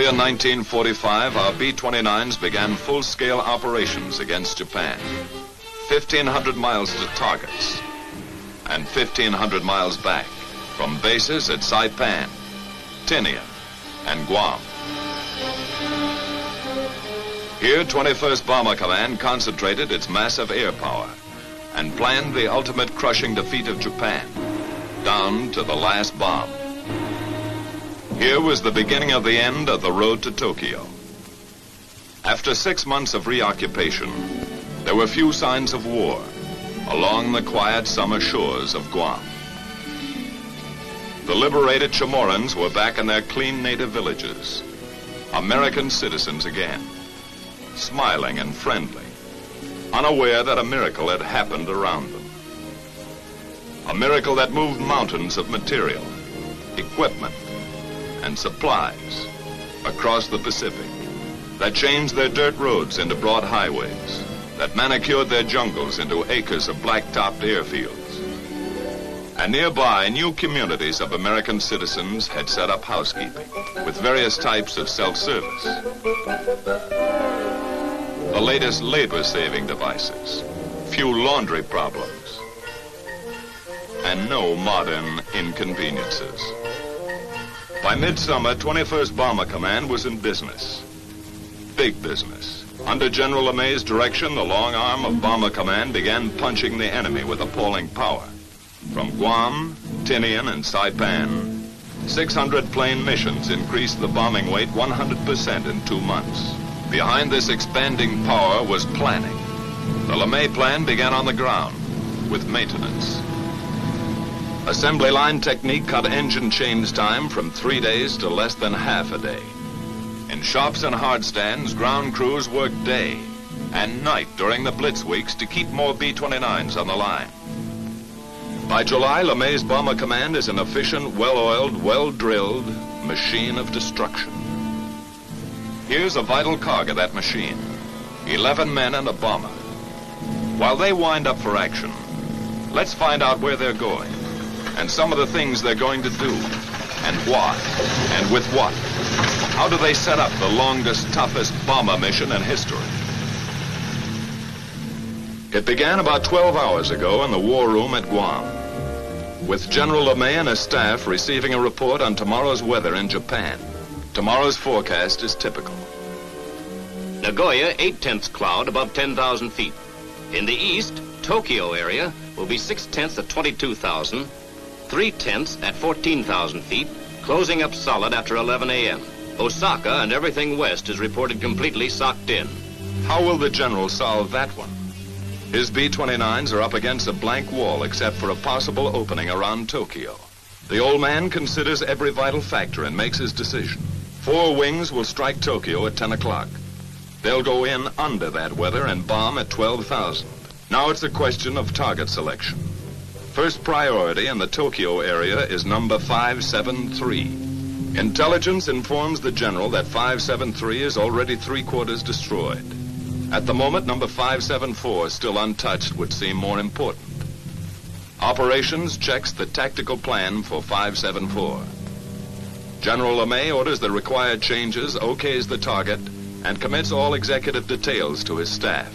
in 1945, our B-29s began full-scale operations against Japan. 1,500 miles to targets and 1,500 miles back from bases at Saipan, Tinian, and Guam. Here, 21st Bomber Command concentrated its massive air power and planned the ultimate crushing defeat of Japan, down to the last bomb. Here was the beginning of the end of the road to Tokyo. After 6 months of reoccupation, there were few signs of war along the quiet summer shores of Guam. The liberated Chamorros were back in their clean native villages, American citizens again, smiling and friendly, unaware that a miracle had happened around them. A miracle that moved mountains of material, equipment, and supplies across the Pacific, that changed their dirt roads into broad highways, that manicured their jungles into acres of black-topped airfields. And nearby, new communities of American citizens had set up housekeeping with various types of self-service. The latest labor-saving devices, few laundry problems, and no modern inconveniences. By midsummer, 21st Bomber Command was in business. Big business. Under General LeMay's direction, the long arm of Bomber Command began punching the enemy with appalling power. From Guam, Tinian, and Saipan, 600 plane missions increased the bombing weight 100% in 2 months. Behind this expanding power was planning. The LeMay plan began on the ground with maintenance. Assembly line technique cut engine change time from 3 days to less than half a day. In shops and hard stands, ground crews worked day and night during the blitz weeks to keep more B-29s on the line. By July, LeMay's Bomber Command is an efficient, well-oiled, well-drilled machine of destruction. Here's a vital cog of that machine, 11 men and a bomber. While they wind up for action, let's find out where they're going and some of the things they're going to do and why and with what. How do they set up the longest, toughest bomber mission in history? It began about 12 hours ago in the war room at Guam, with General LeMay and his staff receiving a report on tomorrow's weather in Japan. Tomorrow's forecast is typical. Nagoya, 8/10 cloud above 10,000 feet. In the east, Tokyo area will be 6/10 at 22,000, 3/10 at 14,000 feet, closing up solid after 11 a.m. Osaka and everything west is reported completely socked in. How will the general solve that one? His B-29s are up against a blank wall except for a possible opening around Tokyo. The old man considers every vital factor and makes his decision. 4 wings will strike Tokyo at 10 o'clock. They'll go in under that weather and bomb at 12,000. Now it's a question of target selection. First priority in the Tokyo area is number 573. Intelligence informs the general that 573 is already 3/4 destroyed. At the moment, number 574, still untouched, would seem more important. Operations checks the tactical plan for 574. General LeMay orders the required changes, okays the target, and commits all executive details to his staff.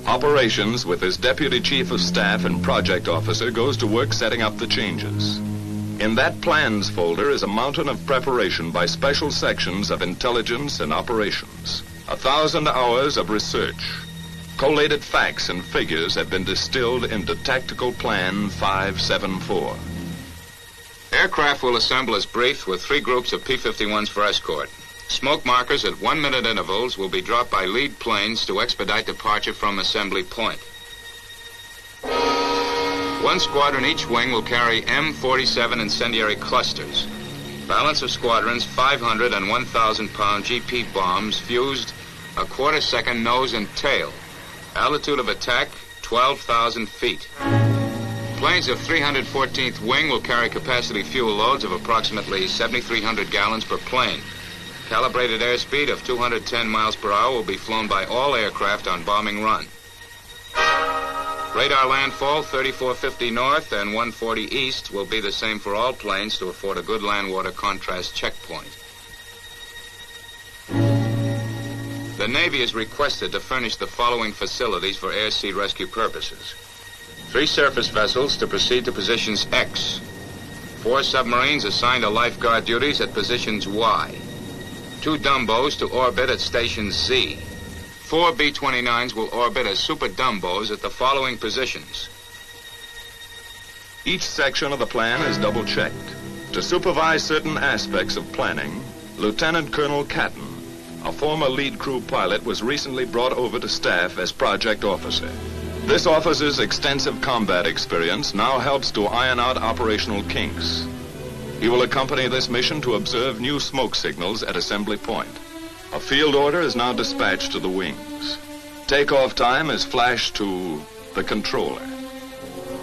Operations, with his deputy chief of staff and project officer, goes to work setting up the changes. In that plans folder is a mountain of preparation by special sections of intelligence and operations. 1,000 hours of research. Collated facts and figures have been distilled into Tactical Plan 574. Aircraft will assemble as briefed with 3 groups of P-51s for escort. Smoke markers at 1-minute intervals will be dropped by lead planes to expedite departure from assembly point. 1 squadron each wing will carry M47 incendiary clusters. Balance of squadrons, 500 and 1,000-pound GP bombs fused a quarter-second nose and tail. Altitude of attack, 12,000 feet. Planes of 314th Wing will carry capacity fuel loads of approximately 7,300 gallons per plane. Calibrated airspeed of 210 miles per hour will be flown by all aircraft on bombing run. Radar landfall 3450 north and 140 east will be the same for all planes to afford a good land-water contrast checkpoint. The Navy is requested to furnish the following facilities for air-sea rescue purposes. 3 surface vessels to proceed to positions X. 4 submarines assigned to lifeguard duties at positions Y. 2 Dumbos to orbit at stations Z. 4 B-29s will orbit as super Dumbos at the following positions. Each section of the plan is double-checked. To supervise certain aspects of planning, Lieutenant Colonel Catton, a former lead crew pilot, was recently brought over to staff as project officer. This officer's extensive combat experience now helps to iron out operational kinks. He will accompany this mission to observe new smoke signals at assembly point. A field order is now dispatched to the wings. Takeoff time is flashed to the controller,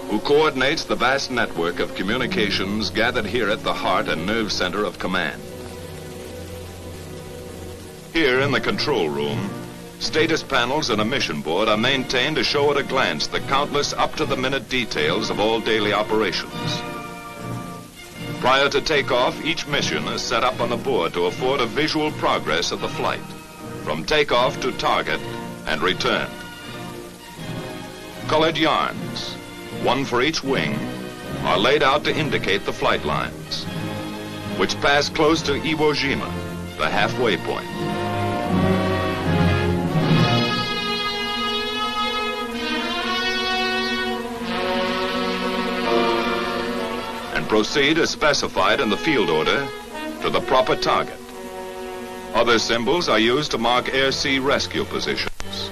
who coordinates the vast network of communications gathered here at the heart and nerve center of command. Here in the control room, status panels and a mission board are maintained to show at a glance the countless up-to-the-minute details of all daily operations. Prior to takeoff, each mission is set up on the board to afford a visual progress of the flight, from takeoff to target and return. Colored yarns, one for each wing, are laid out to indicate the flight lines, which pass close to Iwo Jima, the halfway point. And proceed as specified in the field order to the proper target. Other symbols are used to mark air-sea rescue positions.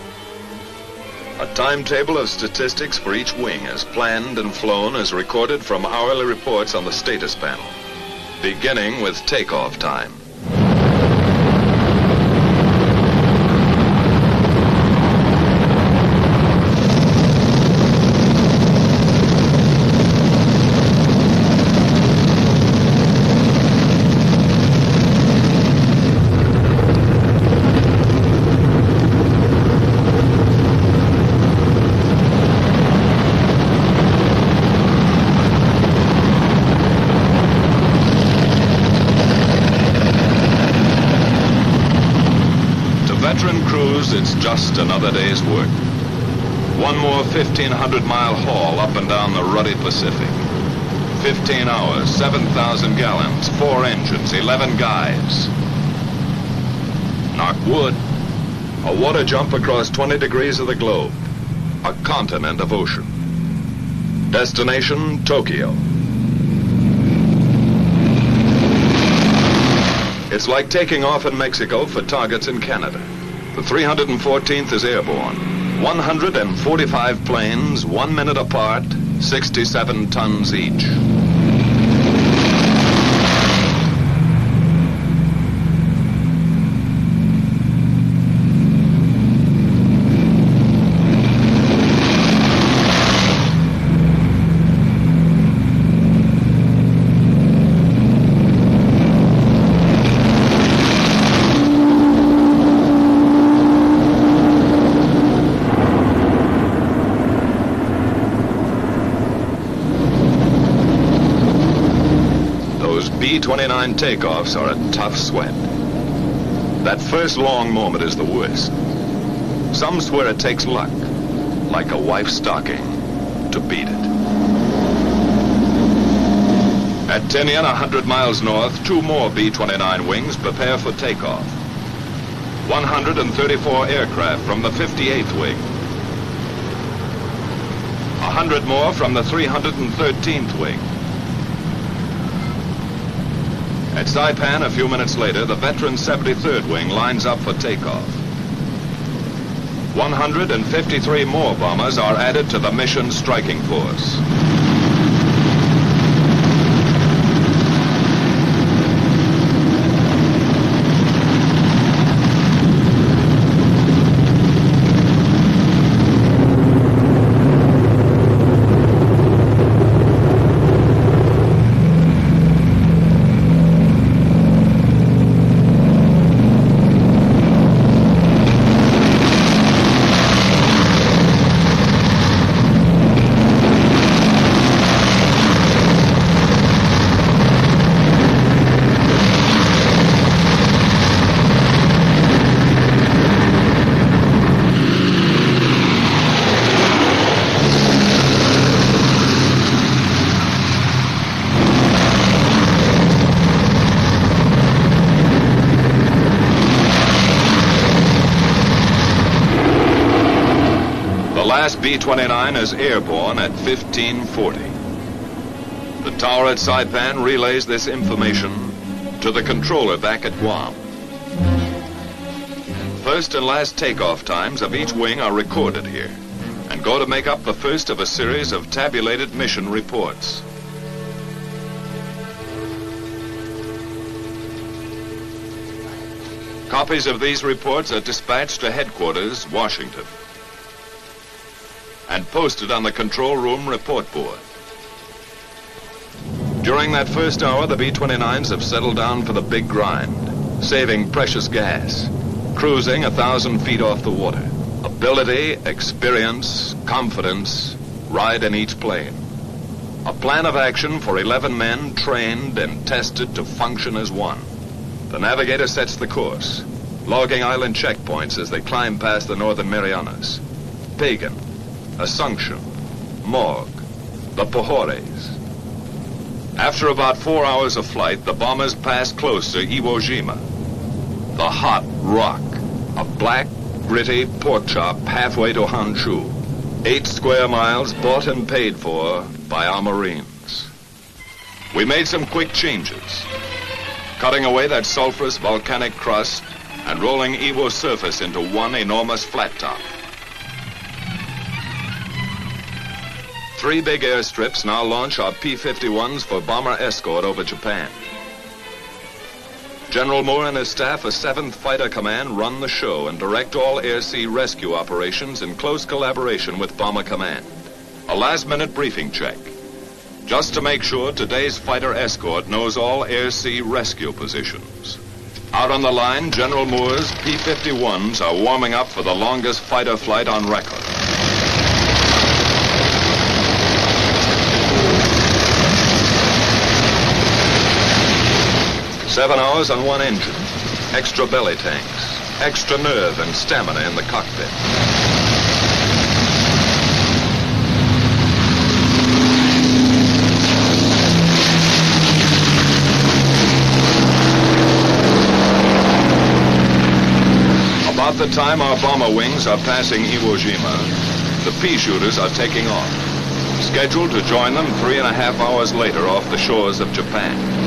A timetable of statistics for each wing is planned and flown as recorded from hourly reports on the status panel, beginning with takeoff time. It's just another day's work. One more 1,500-mile haul up and down the ruddy Pacific. 15 hours, 7,000 gallons, 4 engines, 11 guys. Knock wood. A water jump across 20 degrees of the globe. A continent of ocean. Destination, Tokyo. It's like taking off in Mexico for targets in Canada. The 314th is airborne. 145 planes, 1 minute apart, 67 tons each. B-29 takeoffs are a tough sweat. That first long moment is the worst. Some swear it takes luck, like a wife's stocking, to beat it. At Tinian, 100 miles north, 2 more B-29 wings prepare for takeoff. 134 aircraft from the 58th wing. 100 more from the 313th wing. At Saipan, a few minutes later, the veteran 73rd wing lines up for takeoff. 153 more bombers are added to the mission striking force. The last B-29 is airborne at 1540. The tower at Saipan relays this information to the controller back at Guam. First and last takeoff times of each wing are recorded here and go to make up the first of a series of tabulated mission reports. Copies of these reports are dispatched to headquarters, Washington, and posted on the control room report board. During that first hour, the B-29s have settled down for the big grind, saving precious gas, cruising 1,000 feet off the water. Ability, experience, confidence ride in each plane. A plan of action for 11 men trained and tested to function as one. The navigator sets the course, logging island checkpoints as they climb past the Northern Marianas. Pagan, Assumption, Morgue, the Pohores. After about 4 hours of flight, the bombers pass close to Iwo Jima, the hot rock, a black, gritty pork chop halfway to Honshu. 8 square miles bought and paid for by our Marines. We made some quick changes, cutting away that sulfurous volcanic crust and rolling Iwo's surface into one enormous flat top. 3 big airstrips now launch our P-51s for bomber escort over Japan. General Moore and his staff of 7th Fighter Command run the show and direct all air-sea rescue operations in close collaboration with Bomber Command. A last-minute briefing check, just to make sure today's fighter escort knows all air-sea rescue positions. Out on the line, General Moore's P-51s are warming up for the longest fighter flight on record. Seven hours on one engine, extra belly tanks, extra nerve and stamina in the cockpit. About the time our bomber wings are passing Iwo Jima, the pea shooters are taking off, scheduled to join them 3.5 hours later off the shores of Japan.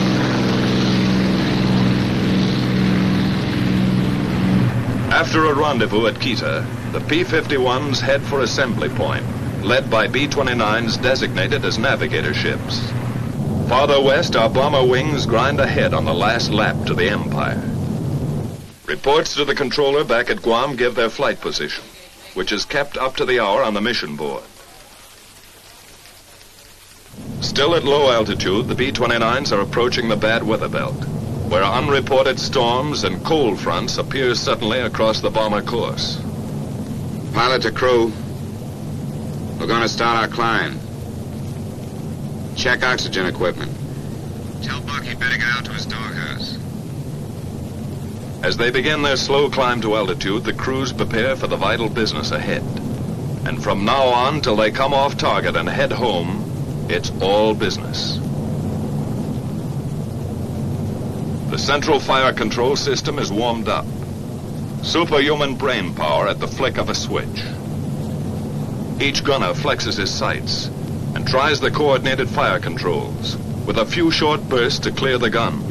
After a rendezvous at Kita, the P-51s head for assembly point, led by B-29s designated as navigator ships. Farther west, our bomber wings grind ahead on the last lap to the Empire. Reports to the controller back at Guam give their flight position, which is kept up to the hour on the mission board. Still at low altitude, the B-29s are approaching the bad weather belt, where unreported storms and cold fronts appear suddenly across the bomber course. Pilot to crew, we're going to start our climb. Check oxygen equipment. Tell Buck he better get out to his doghouse. As they begin their slow climb to altitude, the crews prepare for the vital business ahead. And from now on till they come off target and head home, it's all business. The central fire control system is warmed up. Superhuman brain power at the flick of a switch. Each gunner flexes his sights and tries the coordinated fire controls with a few short bursts to clear the gun.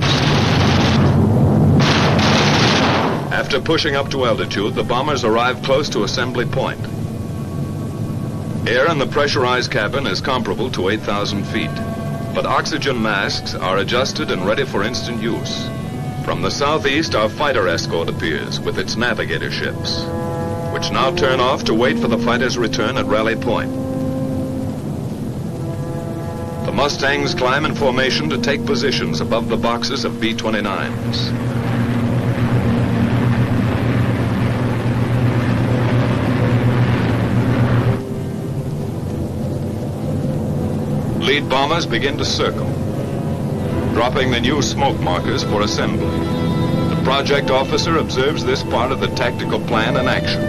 After pushing up to altitude, the bombers arrive close to assembly point. Air in the pressurized cabin is comparable to 8,000 feet. But oxygen masks are adjusted and ready for instant use. From the southeast, our fighter escort appears with its navigator ships, which now turn off to wait for the fighters' return at Rally Point. The Mustangs climb in formation to take positions above the boxes of B-29s. Lead bombers begin to circle, dropping the new smoke markers for assembly. The project officer observes this part of the tactical plan in action.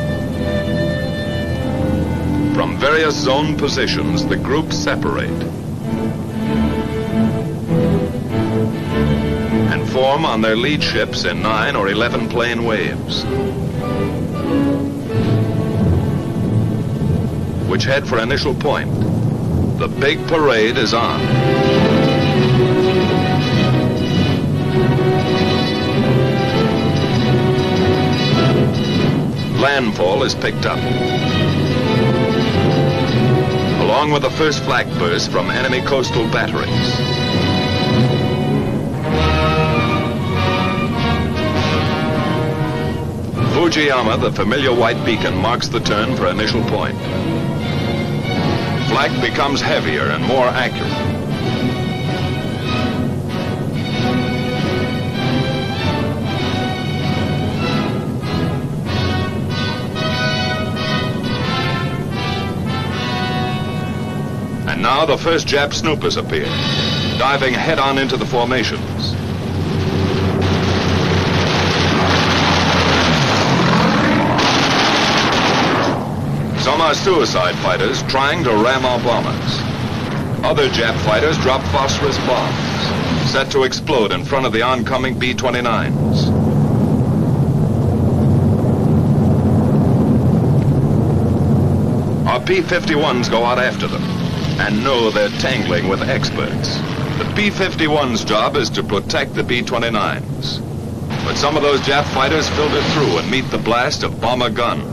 From various zone positions, the groups separate and form on their lead ships in 9 or 11 plane waves. which head for initial point. The big parade is on. Landfall is picked up, along with the first flak burst from enemy coastal batteries. Fujiyama, the familiar white beacon, marks the turn for initial point. Flak becomes heavier and more accurate. And now the first Jap snoopers appear, diving head-on into the formations. Some are suicide fighters trying to ram our bombers. Other Jap fighters drop phosphorus bombs, set to explode in front of the oncoming B-29s. Our P-51s go out after them and know they're tangling with experts. The P-51's job is to protect the B-29s. But some of those Jap fighters filter through and meet the blast of bomber guns.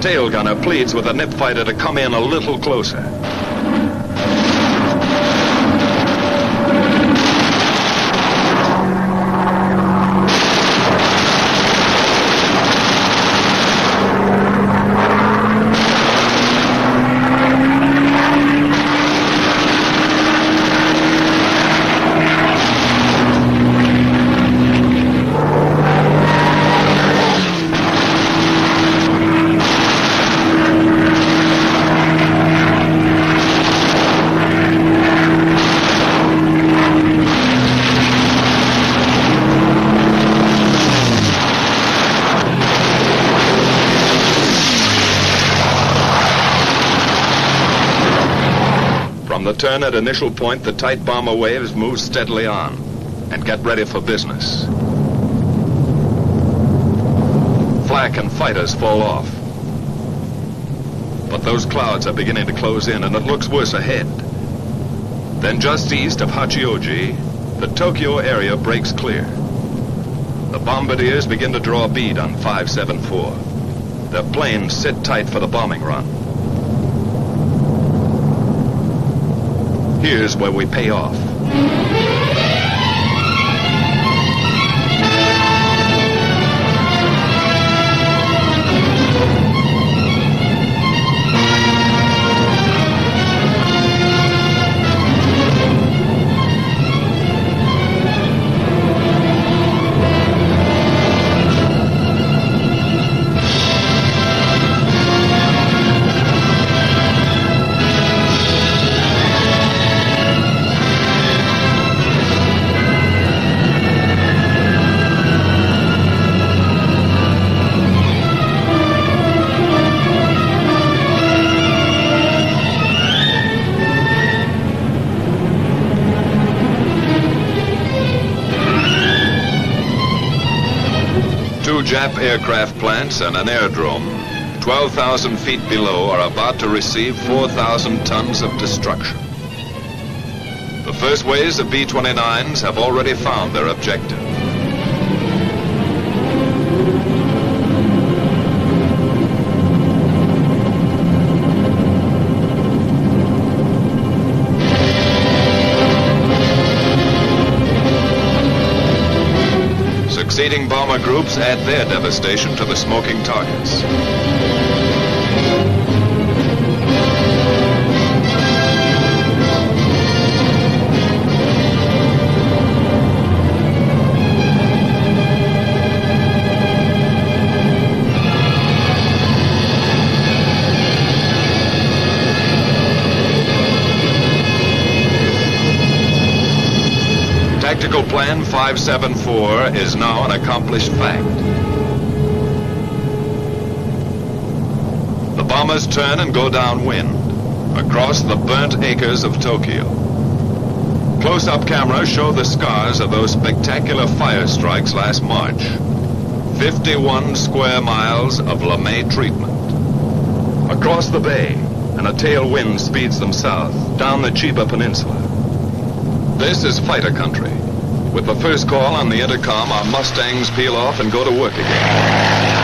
Tail gunner pleads with a nip fighter to come in a little closer. From the turn at initial point, the tight bomber waves move steadily on and get ready for business. Flak and fighters fall off. But those clouds are beginning to close in, and it looks worse ahead. Then just east of Hachioji, the Tokyo area breaks clear. The bombardiers begin to draw a bead on 574. Their planes sit tight for the bombing run. Here's where we pay off. Two Jap aircraft plants and an airdrome, 12,000 feet below, are about to receive 4,000 tons of destruction. The first waves of B-29s have already found their objective. Succeeding bomber groups add their devastation to the smoking targets. Tactical Plan 574 is now an accomplished fact. bombers turn and go downwind, across the burnt acres of Tokyo. Close-up cameras show the scars of those spectacular fire strikes last March. 51 square miles of LeMay treatment. Across the bay, and a tailwind speeds them south, down the Chiba Peninsula. This is fighter country. With the first call on the intercom, our Mustangs peel off and go to work again.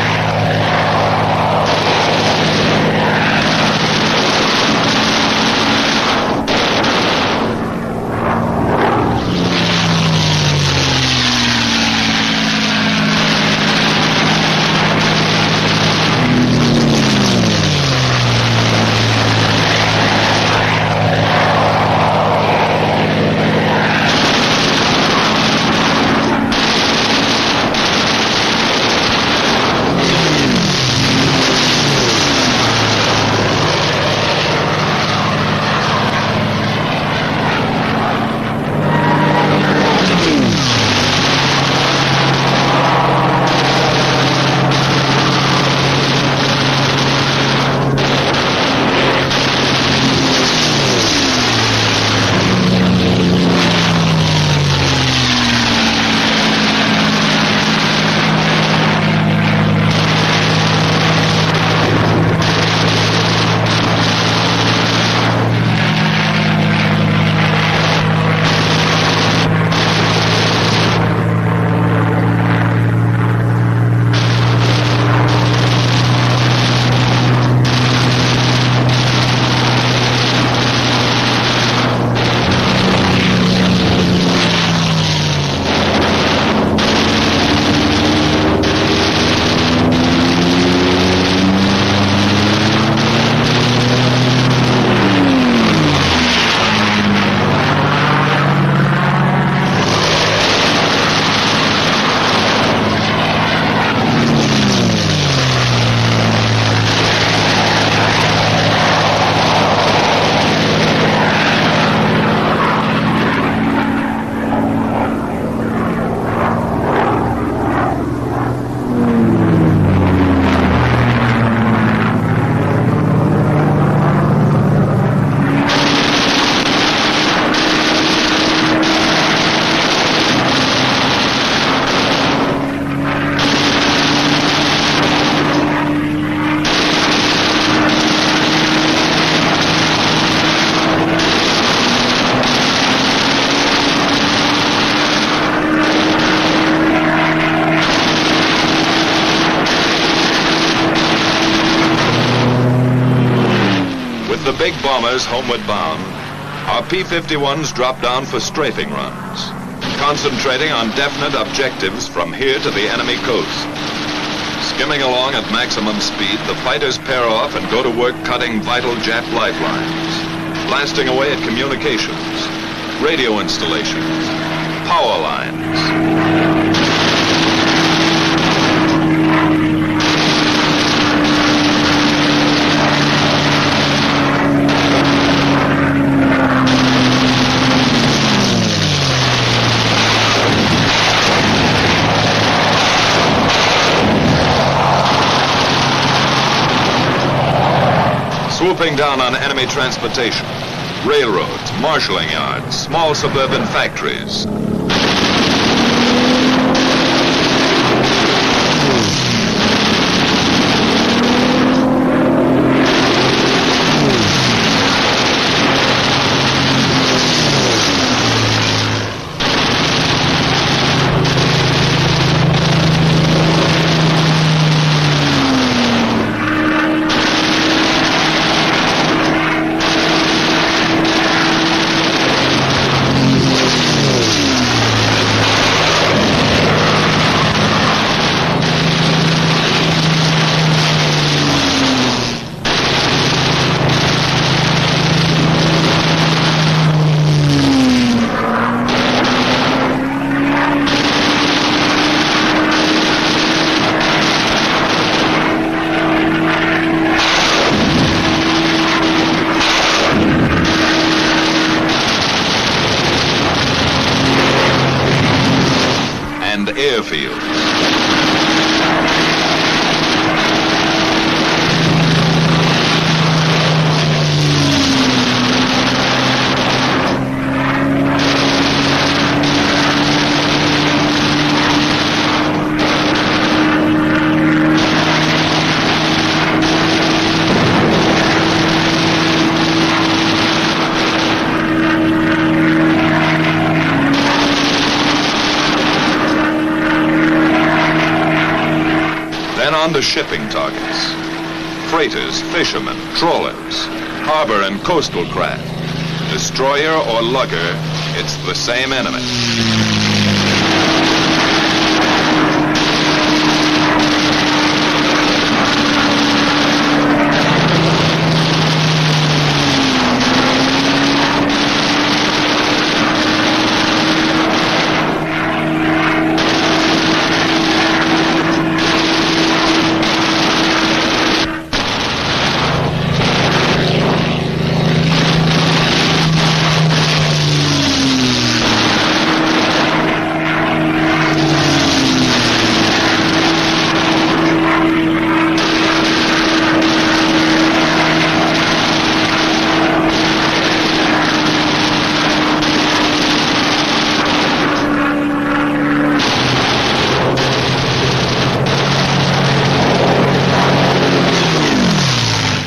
The big bombers homeward bound, our P-51s drop down for strafing runs, concentrating on definite objectives from here to the enemy coast. Skimming along at maximum speed, the fighters pair off and go to work cutting vital Jap lifelines, blasting away at communications, radio installations, power lines. Swooping down on enemy transportation, railroads, marshalling yards, small suburban factories. Airfields. on to shipping targets. Freighters, fishermen, trawlers, harbor and coastal craft. Destroyer or lugger, it's the same enemy.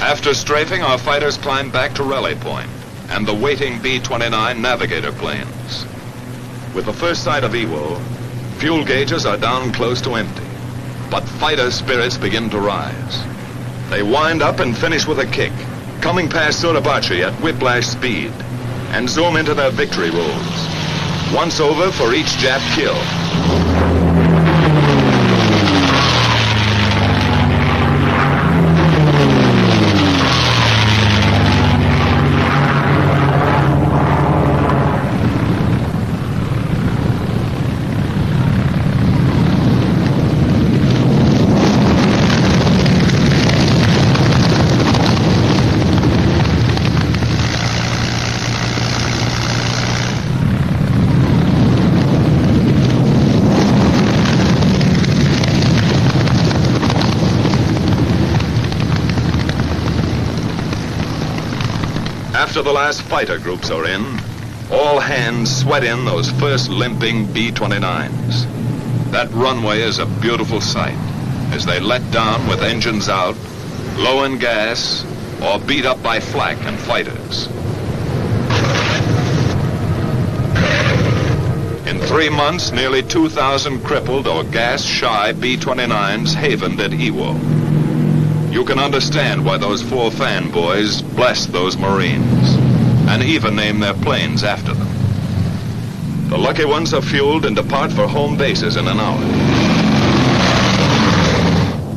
After strafing, our fighters climbed back to Raleigh Point and the waiting B-29 Navigator planes. With the first sight of Iwo, fuel gauges are down close to empty, but fighter spirits begin to rise. They wind up and finish with a kick, coming past Suribachi at whiplash speed, and zoom into their victory rolls. Once over for each Jap kill. After the last fighter groups are in, all hands sweat in those first limping B-29s. That runway is a beautiful sight as they let down with engines out, low in gas, or beat up by flak and fighters. In 3 months, nearly 2,000 crippled or gas-shy B-29s havened at Iwo. You can understand why those 4 fanboys blessed those Marines and even named their planes after them. The lucky ones are fueled and depart for home bases in an hour.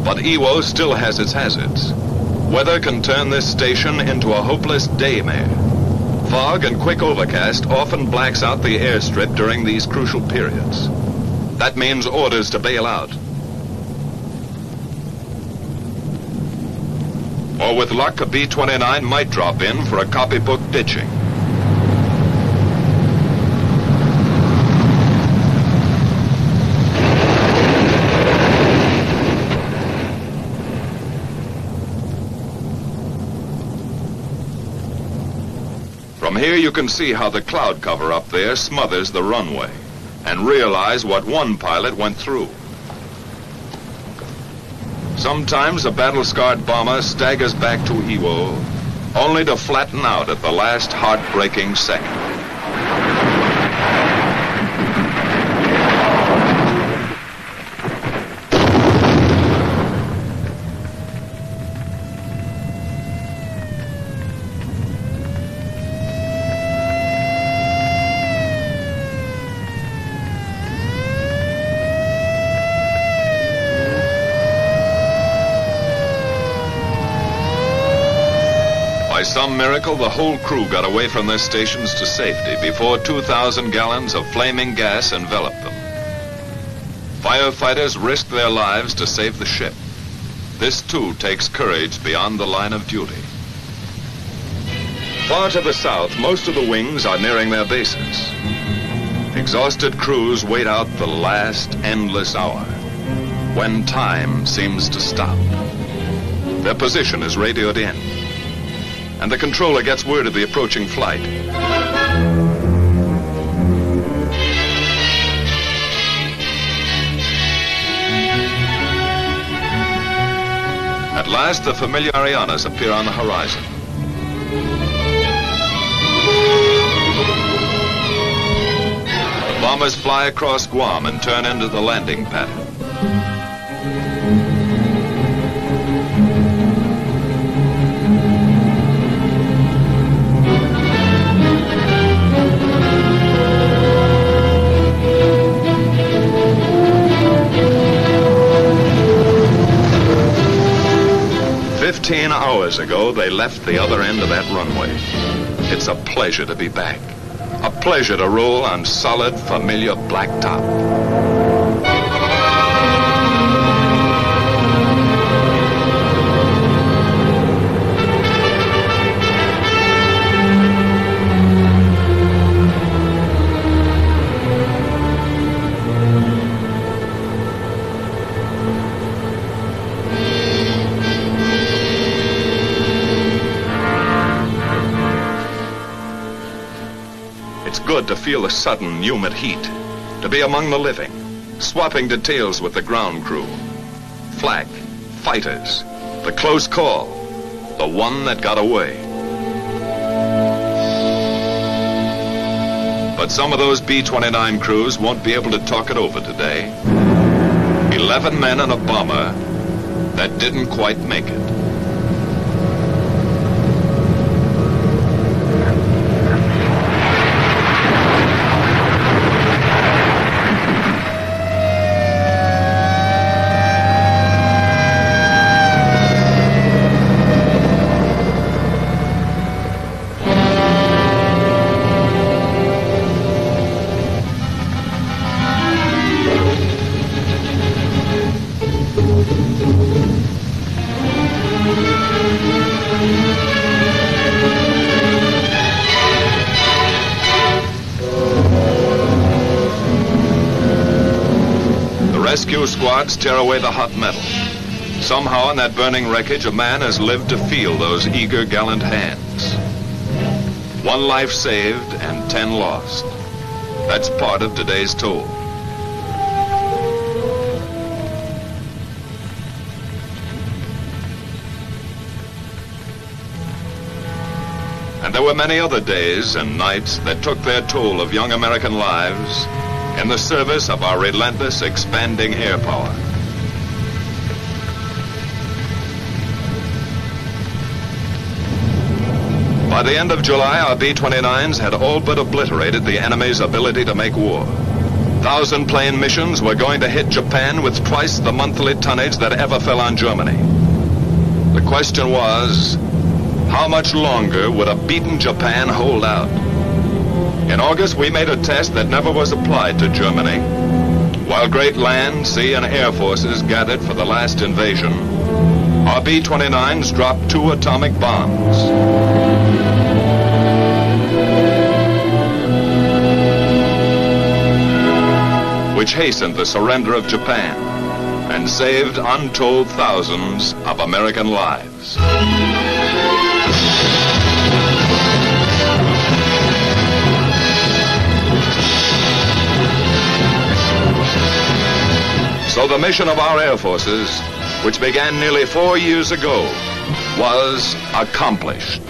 But Iwo still has its hazards. Weather can turn this station into a hopeless daymare. Fog and quick overcast often blacks out the airstrip during these crucial periods. That means orders to bail out. Or with luck, a B-29 might drop in for a copybook ditching. From here you can see how the cloud cover up there smothers the runway and realize what one pilot went through. Sometimes a battle-scarred bomber staggers back to Iwo, only to flatten out at the last heartbreaking second. By some miracle, the whole crew got away from their stations to safety before 2,000 gallons of flaming gas enveloped them. Firefighters risked their lives to save the ship. This, too, takes courage beyond the line of duty. Far to the south, most of the wings are nearing their bases. Exhausted crews wait out the last endless hour, when time seems to stop. Their position is radioed in, and the controller gets word of the approaching flight. At last, the familiar Arianas appear on the horizon. The bombers fly across Guam and turn into the landing pattern. 15 hours ago, they left the other end of that runway. It's a pleasure to be back. A pleasure to roll on solid, familiar blacktop. It's good to feel the sudden, humid heat, to be among the living, swapping details with the ground crew. Flak, fighters, the close call, the one that got away. But some of those B-29 crews won't be able to talk it over today. 11 men and a bomber that didn't quite make it. Rescue squads tear away the hot metal. Somehow in that burning wreckage, a man has lived to feel those eager, gallant hands. 1 life saved and 10 lost. That's part of today's toll. And there were many other days and nights that took their toll of young American lives in the service of our relentless, expanding air power. By the end of July, our B-29s had all but obliterated the enemy's ability to make war. 1,000-plane missions were going to hit Japan with twice the monthly tonnage that ever fell on Germany. The question was, how much longer would a beaten Japan hold out? In August, we made a test that never was applied to Germany. While great land, sea, and air forces gathered for the last invasion, our B-29s dropped 2 atomic bombs. Which hastened the surrender of Japan and saved untold thousands of American lives. So the mission of our air forces, which began nearly 4 years ago, was accomplished.